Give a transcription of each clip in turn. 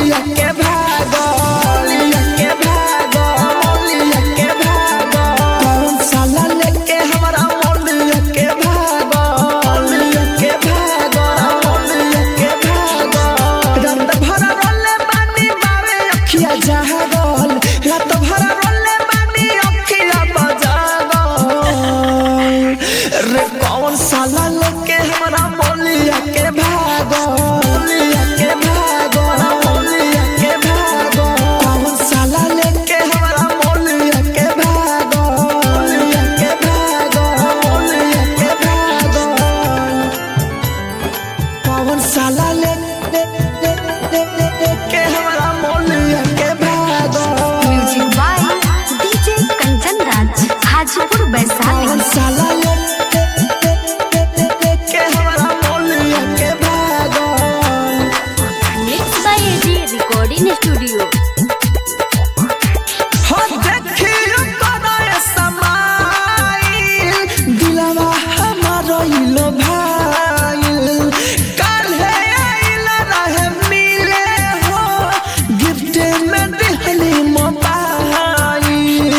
मोलिया के भागल के भागल मोलिया के भागल कौन साला लेके हमारा मोलिया के भागल के भागल मोलिया के भागल रात भर रोले बानी बावे अखिया जागल रात भर रोले बानी अखिया बजागल रे कौन साला लेके हमारा मोलिया के भागल के भागल मोलिया के भागल कौन साला लेके हमारा मोलिया के भागल के भागल मोलिया के भागल कौन साला लेके हमारा मोलिया के भागल music by DJ Kanchan Raj Hajipur Vaishali कौन साला लेके हमारा मोलिया के भागल mix by AG recording studio हो देखियो कोना समाइल दिलवा हमारो इलो भाइल काल्हे आइल रहे मिले हो गिफ्ट में दिहली मोबाइल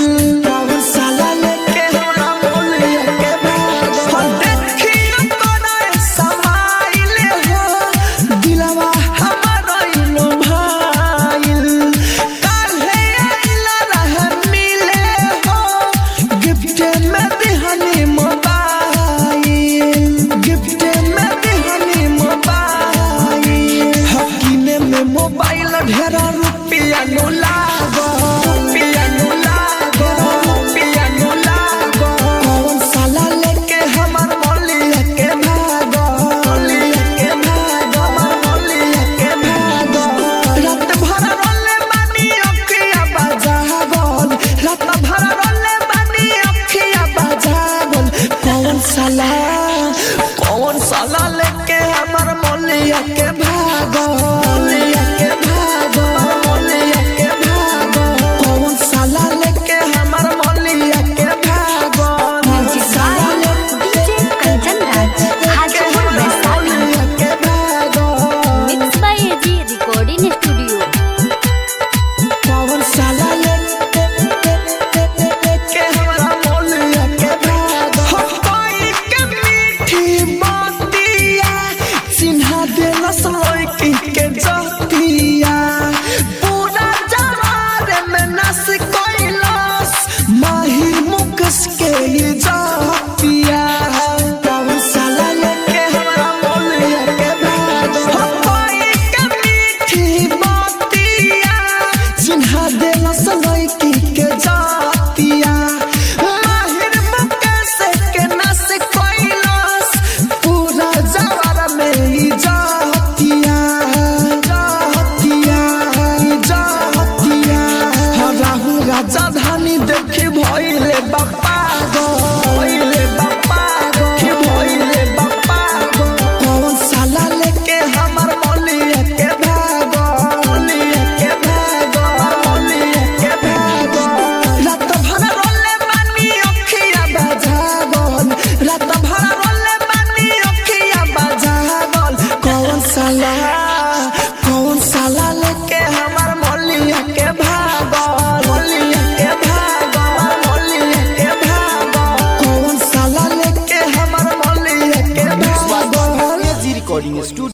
कौन साला लेके हमारा मोलिया के भागल हो देखियो कोना समाइल हो दिलवा हमारो इलो भाइल काल्हे आइल रहे मिले हो गिफ्ट में दिहली मोबाइल गिफ्ट में दिहली मोबाइल हकीने में मोबाइल ढेरा रुपया नो लागो रुपया नो लागो रुपया नो लागो कौन साला लेके हमार मोलिया के भागो मोलिया के भागो मोलिया के भागो रात भर रोले बानी अखिया बजागल रात भर रोले बानी अखिया बजागल कौन साला लेके हमार मोलिया के भागल मोलिया के भागल मोलिया के भागल कौन साला लेके हमार मोलिया के भागल music by DJ Kanchan Raj Hajipur Vaishali मोलिया के भागल mix by AG recording studio कौन साला लेके हमारा मोलिया के भागल हो कोई के मीठी बातिया चिन्हा देलस लड़की के जतिया पूरा जवार में नस कोइलस माही मुकस के ये जतिया कौन साला लेके हमारा मोलिया के भागल हो कोई के मीठी बातिया चिन्हा देलस लड़की के जतिया माहिर मुकस के नस कोइलस पूरा जवार में ई जतिया जतिया जतिया राहु राजधानी देखी भइले बापा गो भइले बापा गो भइले बापा गो कौन साला लेके हमार मोलिया के भागल मोलिया के भागल मोलिया के भागल रात भर रोले बानी अखिया बजागल रात भर रोले बानी अखिया बजागल कौन साला लेके हमार मोलिया के भागल मोलिया के भागल मोलिया के भागल कौन साला लेके हमार मोलिया के भागल एजी रिकॉर्डिंग स्टूडियो।